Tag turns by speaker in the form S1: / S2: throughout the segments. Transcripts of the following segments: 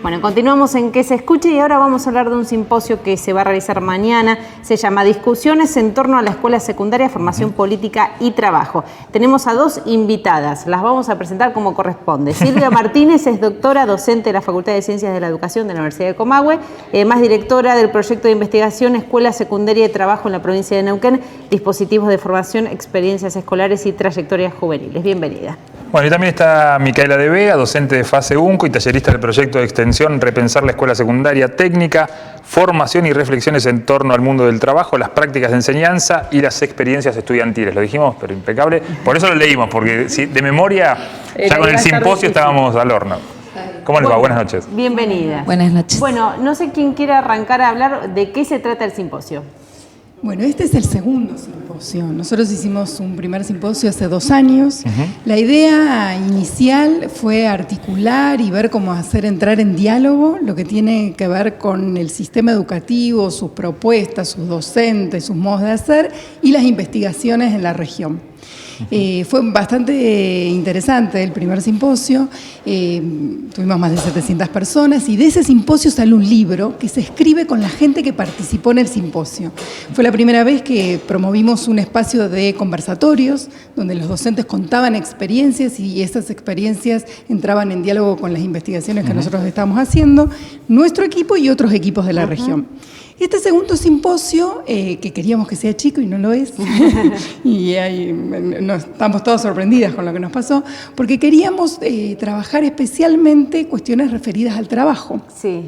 S1: Bueno, continuamos en Que se escuche y ahora vamos a hablar de un simposio que se va a realizar mañana. Se llama Discusiones en torno a la escuela secundaria, formación política y trabajo. Tenemos a dos invitadas, las vamos a presentar como corresponde. Silvia Martínez es doctora, docente de la Facultad de Ciencias de la Educación de la Universidad de Comahue, además directora del proyecto de investigación Escuela Secundaria y Trabajo en la provincia de Neuquén, dispositivos de formación, experiencias escolares y trayectorias juveniles. Bienvenida.
S2: Bueno, y también está Micaela De Vega, docente de FASE UNCO y tallerista del proyecto de extensión Repensar la Escuela Secundaria, técnica, formación y reflexiones en torno al mundo del trabajo, las prácticas de enseñanza y las experiencias estudiantiles. Lo dijimos, pero impecable. Por eso lo leímos, porque de memoria, ya con el simposio estábamos al horno. ¿Cómo les va? Buenas noches.
S1: Bienvenida.
S3: Buenas noches.
S1: Bueno, no sé quién quiere arrancar a hablar de qué se trata el simposio.
S4: Bueno, este es el segundo simposio. Nosotros hicimos un primer simposio hace 2 años. La idea inicial fue articular y ver cómo hacer entrar en diálogo lo que tiene que ver con el sistema educativo, sus propuestas, sus docentes, sus modos de hacer y las investigaciones en la región. Fue bastante interesante el primer simposio, tuvimos más de 700 personas y de ese simposio sale un libro que se escribe con la gente que participó en el simposio. Fue la primera vez que promovimos un espacio de conversatorios donde los docentes contaban experiencias y esas experiencias entraban en diálogo con las investigaciones que nosotros estábamos haciendo, nuestro equipo y otros equipos de la región. Este segundo simposio, que queríamos que sea chico y no lo es, y estamos todas sorprendidas con lo que nos pasó, porque queríamos trabajar especialmente cuestiones referidas al trabajo.
S1: Sí.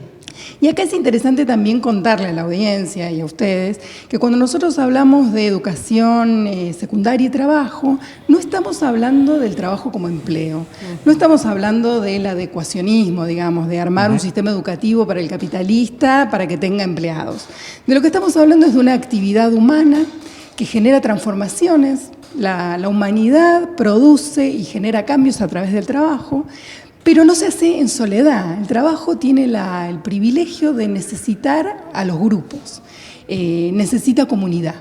S4: Y acá es interesante también contarle a la audiencia y a ustedes que cuando nosotros hablamos de educación secundaria y trabajo, no estamos hablando del trabajo como empleo, no estamos hablando del adecuacionismo, digamos, de armar un sistema educativo para el capitalista para que tenga empleados. De lo que estamos hablando es de una actividad humana que genera transformaciones, la humanidad produce y genera cambios a través del trabajo, pero no se hace en soledad. El trabajo tiene el privilegio de necesitar a los grupos, necesita comunidad.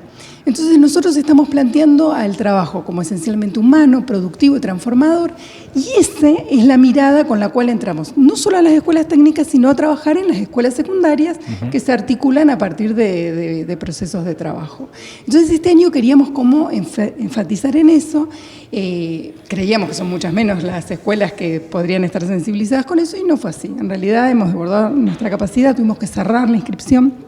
S4: Entonces nosotros estamos planteando al trabajo como esencialmente humano, productivo y transformador, y esa es la mirada con la cual entramos, no solo a las escuelas técnicas, sino a trabajar en las escuelas secundarias que se articulan a partir de procesos de trabajo. Entonces este año queríamos como enfatizar en eso, creíamos que son muchas menos las escuelas que podrían estar sensibilizadas con eso y no fue así. En realidad hemos desbordado nuestra capacidad, tuvimos que cerrar la inscripción.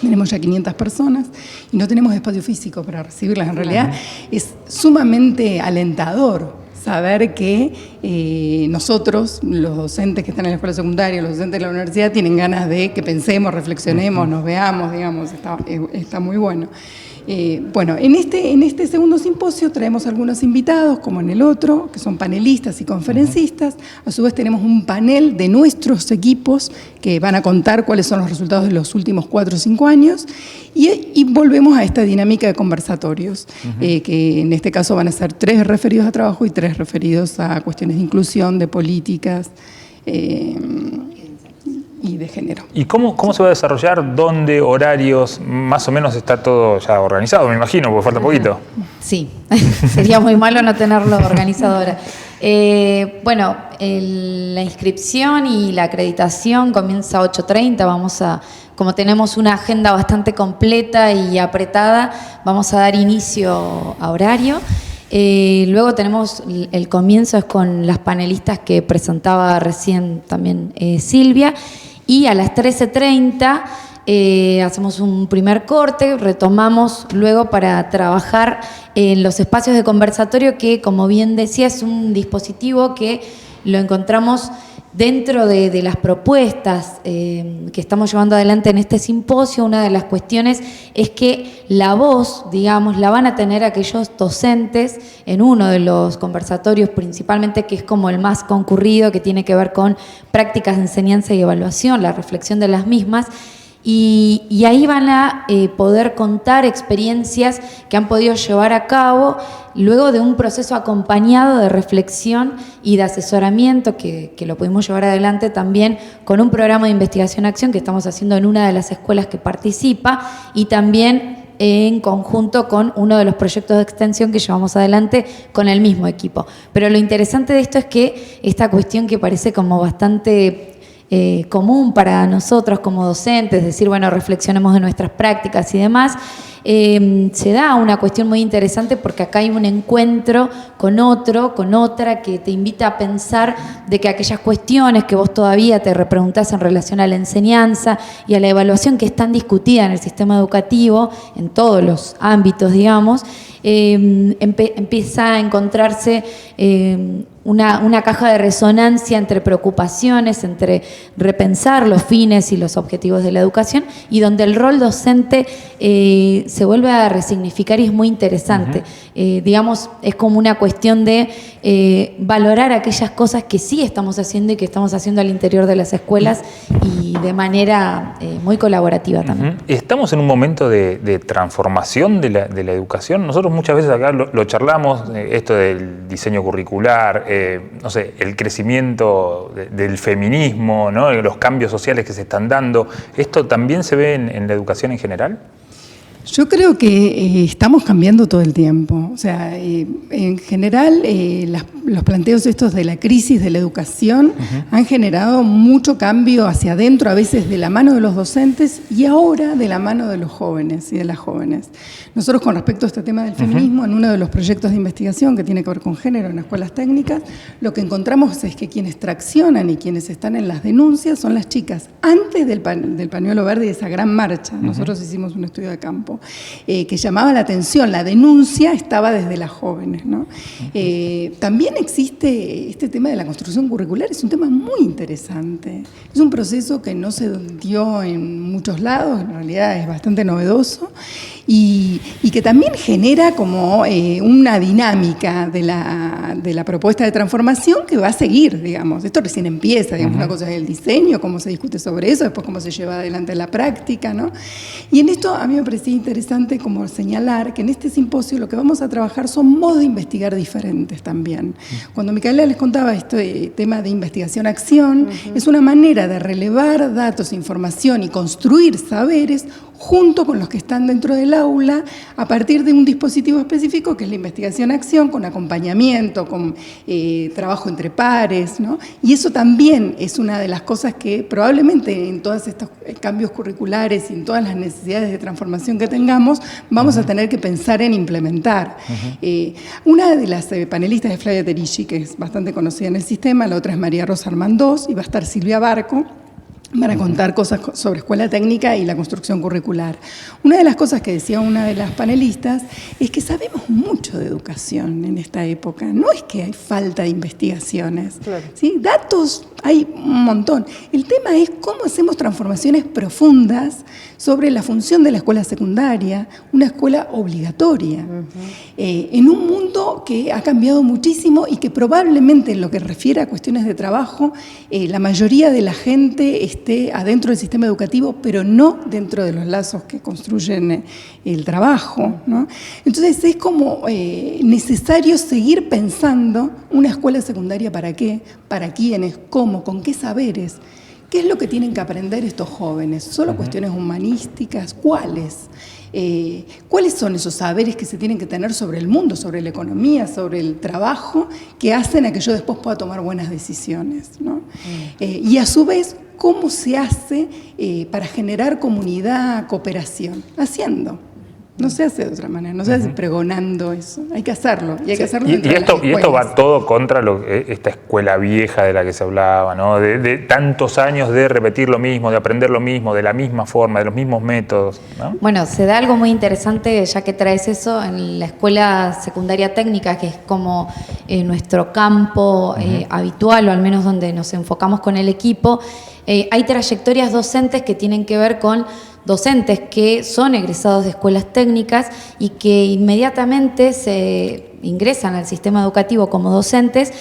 S4: Tenemos ya 500 personas y no tenemos espacio físico para recibirlas. En realidad es sumamente alentador saber que nosotros, los docentes que están en la escuela secundaria, los docentes de la universidad, tienen ganas de que pensemos, reflexionemos, nos veamos, digamos, está muy bueno. Bueno, en este segundo simposio traemos algunos invitados, como en el otro, que son panelistas y conferencistas. A su vez tenemos un panel de nuestros equipos que van a contar cuáles son los resultados de los últimos 4 o 5 años. Y volvemos a esta dinámica de conversatorios, que en este caso van a ser 3 referidos a trabajo y 3 referidos a cuestiones de inclusión, de políticas y de género.
S2: ¿Y cómo se va a desarrollar? ¿Dónde? ¿Horarios? Más o menos está todo ya organizado, me imagino, porque falta poquito.
S3: Sí, sería muy malo no tenerlo organizado ahora. Bueno, la inscripción y la acreditación comienza a 8:30. Como tenemos una agenda bastante completa y apretada, vamos a dar inicio a horario. Luego tenemos el comienzo es con las panelistas que presentaba recién también Silvia, y a las 13:30 hacemos un primer corte, retomamos luego para trabajar en los espacios de conversatorio que, como bien decía, es un dispositivo que lo encontramos dentro de las propuestas que estamos llevando adelante en este simposio. Una de las cuestiones es que la voz, digamos, la van a tener aquellos docentes en uno de los conversatorios principalmente, que es como el más concurrido, que tiene que ver con prácticas de enseñanza y evaluación, la reflexión de las mismas. Y ahí van a poder contar experiencias que han podido llevar a cabo luego de un proceso acompañado de reflexión y de asesoramiento que lo pudimos llevar adelante también con un programa de investigación-acción que estamos haciendo en una de las escuelas que participa y también en conjunto con uno de los proyectos de extensión que llevamos adelante con el mismo equipo. Pero lo interesante de esto es que esta cuestión que parece como bastante común para nosotros como docentes, decir, bueno, reflexionemos de nuestras prácticas y demás, se da una cuestión muy interesante porque acá hay un encuentro con otro, con otra, que te invita a pensar de que aquellas cuestiones que vos todavía te repreguntás en relación a la enseñanza y a la evaluación que están discutidas en el sistema educativo, en todos los ámbitos, digamos, empieza a encontrarse una caja de resonancia entre preocupaciones, entre repensar los fines y los objetivos de la educación, y donde el rol docente se vuelve a resignificar y es muy interesante. Digamos, es como una cuestión de valorar aquellas cosas que sí estamos haciendo y que estamos haciendo al interior de las escuelas y de manera muy colaborativa también.
S2: Estamos en un momento de transformación de la educación. Nosotros muchas veces acá lo charlamos, esto del diseño curricular, no sé, el crecimiento del feminismo, ¿no? Los cambios sociales que se están dando. ¿Esto también se ve en la educación en general?
S4: Yo creo que estamos cambiando todo el tiempo. O sea, en general, los planteos estos de la crisis de la educación han generado mucho cambio hacia adentro, a veces de la mano de los docentes y ahora de la mano de los jóvenes y de las jóvenes. Nosotros, con respecto a este tema del feminismo, en uno de los proyectos de investigación que tiene que ver con género en escuelas técnicas, lo que encontramos es que quienes traccionan y quienes están en las denuncias son las chicas. Antes del pañuelo verde y de esa gran marcha, nosotros hicimos un estudio de campo que llamaba la atención, la denuncia estaba desde las jóvenes, ¿no? También existe este tema de la construcción curricular, es un tema muy interesante. Es un proceso que no se dio en muchos lados, en realidad es bastante novedoso, y que también genera como una dinámica de la propuesta de transformación que va a seguir, digamos. Esto recién empieza, digamos, una cosa es el diseño, cómo se discute sobre eso, después cómo se lleva adelante la práctica, ¿no? Y en esto a mí me parecía interesante como señalar que en este simposio lo que vamos a trabajar son modos de investigar diferentes también. Cuando Micaela les contaba este tema de investigación-acción, es una manera de relevar datos, información y construir saberes junto con los que están dentro del aula a partir de un dispositivo específico que es la investigación-acción, con acompañamiento, con trabajo entre pares, ¿no? Y eso también es una de las cosas que probablemente en todos estos cambios curriculares y en todas las necesidades de transformación que tengamos, vamos a tener que pensar en implementar. Una de las panelistas es Flavia Terici, que es bastante conocida en el sistema, la otra es María Rosa Armandós y va a estar Silvia Barco, para contar cosas sobre escuela técnica y la construcción curricular. Una de las cosas que decía una de las panelistas es que sabemos mucho de educación en esta época. No es que hay falta de investigaciones, claro, ¿sí? Datos hay un montón. El tema es cómo hacemos transformaciones profundas sobre la función de la escuela secundaria, una escuela obligatoria, en un mundo que ha cambiado muchísimo y que probablemente en lo que refiere a cuestiones de trabajo, la mayoría de la gente esté adentro del sistema educativo, pero no dentro de los lazos que construyen el trabajo, ¿no? Entonces es como necesario seguir pensando una escuela secundaria para qué, para quiénes, cómo, con qué saberes. ¿Qué es lo que tienen que aprender estos jóvenes? ¿Solo cuestiones humanísticas? ¿Cuáles? ¿Cuáles son esos saberes que se tienen que tener sobre el mundo, sobre la economía, sobre el trabajo, que hacen a que yo después pueda tomar buenas decisiones, ¿no? Y a su vez, ¿cómo se hace para generar comunidad, cooperación? Haciendo. No se hace de otra manera, no se hace pregonando eso. Hay que hacerlo, y hay que hacerlo dentro de las escuelas. Y
S2: esto va todo contra esta escuela vieja de la que se hablaba, ¿no? De tantos años de repetir lo mismo, de aprender lo mismo, de la misma forma, de los mismos métodos, ¿no?
S3: Bueno, se da algo muy interesante, ya que traes eso, en la escuela secundaria técnica, que es como nuestro campo habitual, o al menos donde nos enfocamos con el equipo. Hay trayectorias docentes que tienen que ver con docentes que son egresados de escuelas técnicas y que inmediatamente se ingresan al sistema educativo como docentes,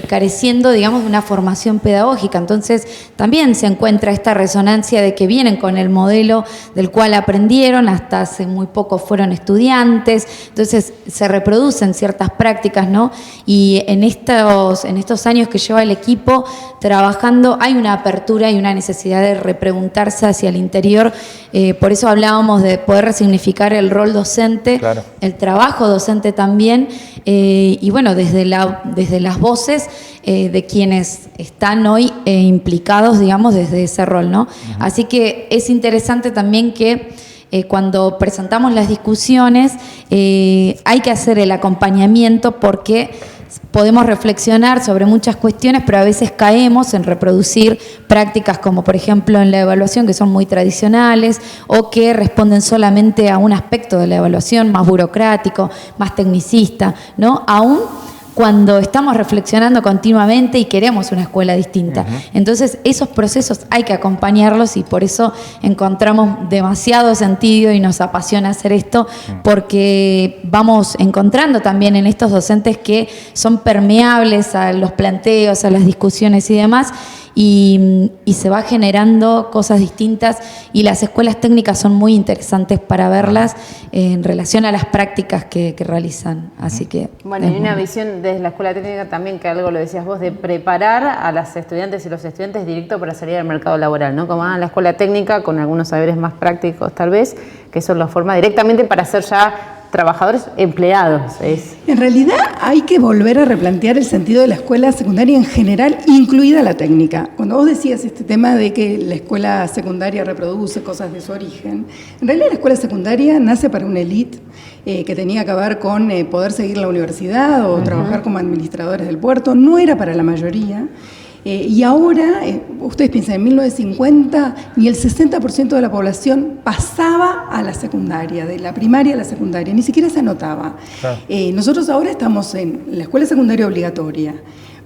S3: careciendo, digamos, de una formación pedagógica. Entonces, también se encuentra esta resonancia de que vienen con el modelo del cual aprendieron, hasta hace muy poco fueron estudiantes, entonces se reproducen ciertas prácticas, ¿no? Y en estos años que lleva el equipo trabajando, hay una apertura y una necesidad de repreguntarse hacia el interior. Por eso hablábamos de poder resignificar el rol docente, claro, el trabajo docente también, también, y bueno, desde las voces de quienes están hoy implicados, digamos, desde ese rol, ¿no? Así que es interesante también que cuando presentamos las discusiones hay que hacer el acompañamiento, porque podemos reflexionar sobre muchas cuestiones, pero a veces caemos en reproducir prácticas como, por ejemplo, en la evaluación, que son muy tradicionales o que responden solamente a un aspecto de la evaluación más burocrático, más tecnicista, ¿no? Aún cuando estamos reflexionando continuamente y queremos una escuela distinta. Entonces, esos procesos hay que acompañarlos, y por eso encontramos demasiado sentido y nos apasiona hacer esto, porque vamos encontrando también en estos docentes que son permeables a los planteos, a las discusiones y demás, y se va generando cosas distintas, y las escuelas técnicas son muy interesantes para verlas en relación a las prácticas que realizan. Así que
S1: bueno, hay una visión desde la escuela técnica también, que algo lo decías vos, de preparar a las estudiantes y los estudiantes directo para salir al mercado laboral, ¿no? Como van a la escuela técnica con algunos saberes más prácticos tal vez, que eso los forma directamente para ser ya trabajadores empleados.
S4: En realidad hay que volver a replantear el sentido de la escuela secundaria en general, incluida la técnica. Cuando vos decías este tema de que la escuela secundaria reproduce cosas de su origen, en realidad la escuela secundaria nace para una élite que tenía que ver con poder seguir la universidad o trabajar como administradores del puerto. No era para la mayoría. Y ahora, ustedes piensan, en 1950 ni el 60% de la población pasaba a la secundaria, de la primaria a la secundaria, ni siquiera se anotaba. Claro. Nosotros ahora estamos en la escuela secundaria obligatoria.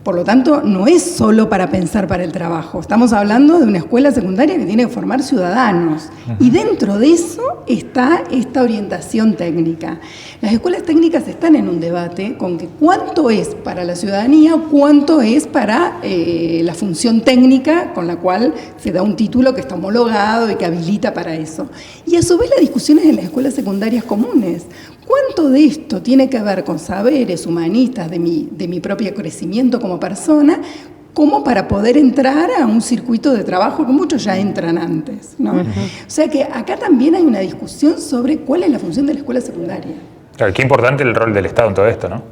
S4: Por lo tanto, no es solo para pensar para el trabajo. Estamos hablando de una escuela secundaria que tiene que formar ciudadanos. Y dentro de eso está esta orientación técnica. Las escuelas técnicas están en un debate con que cuánto es para la ciudadanía, cuánto es para la función técnica con la cual se da un título que está homologado y que habilita para eso. Y a su vez las discusiones en las escuelas secundarias comunes. ¿Cuánto de esto tiene que ver con saberes humanistas de mi propio crecimiento como persona, como para poder entrar a un circuito de trabajo que muchos ya entran antes, ¿no? O sea que acá también hay una discusión sobre cuál es la función de la escuela secundaria.
S2: Claro, qué importante el rol del Estado en todo esto, ¿no?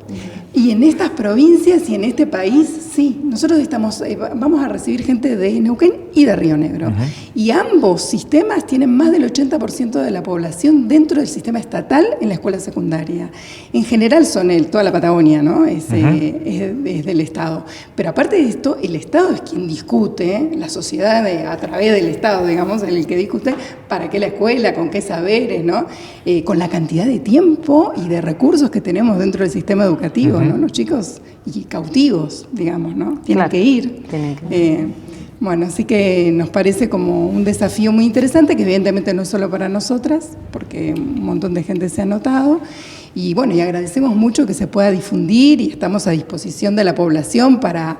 S4: Y en estas provincias y en este país, sí. Nosotros vamos a recibir gente de Neuquén y de Río Negro. Y ambos sistemas tienen más del 80% de la población dentro del sistema estatal en la escuela secundaria. En general son toda la Patagonia, ¿no? Es del Estado. Pero aparte de esto, el Estado es quien discute, la sociedad a través del Estado, digamos, el que discute para qué la escuela, con qué saberes, ¿no? Con la cantidad de tiempo y de recursos que tenemos dentro del sistema educativo, ¿no? Los chicos y cautivos, digamos, ¿no? Tienen que ir. Bueno, así que nos parece como un desafío muy interesante, que evidentemente no es solo para nosotras, porque un montón de gente se ha notado. Y bueno, y agradecemos mucho que se pueda difundir, y estamos a disposición de la población para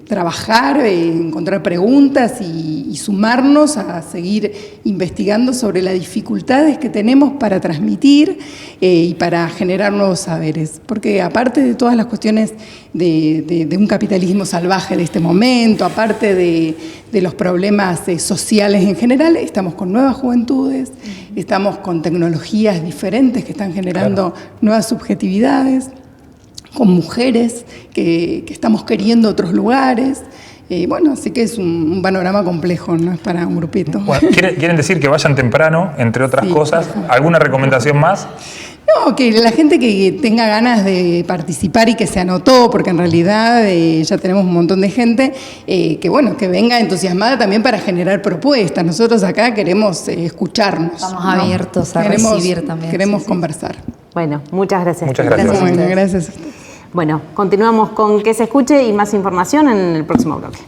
S4: trabajar, encontrar preguntas y sumarnos a seguir investigando sobre las dificultades que tenemos para transmitir y para generar nuevos saberes. Porque aparte de todas las cuestiones de un capitalismo salvaje de este momento, aparte de los problemas sociales en general, estamos con nuevas juventudes, estamos con tecnologías diferentes que están generando nuevas subjetividades, con mujeres que estamos queriendo otros lugares. Bueno, así que es un panorama complejo, no es para un grupito.
S2: Bueno, ¿quieren decir que vayan temprano, entre otras cosas? ¿Alguna recomendación más?
S4: No, que la gente que tenga ganas de participar y que se anotó, porque en realidad ya tenemos un montón de gente, que venga entusiasmada también para generar propuestas. Nosotros acá queremos escucharnos.
S3: Estamos abiertos a recibir también.
S4: Queremos conversar.
S1: Bueno, muchas gracias.
S2: Muchas gracias.
S4: Bueno, gracias a ustedes.
S1: Bueno, continuamos con Que se escuche y más información en el próximo bloque.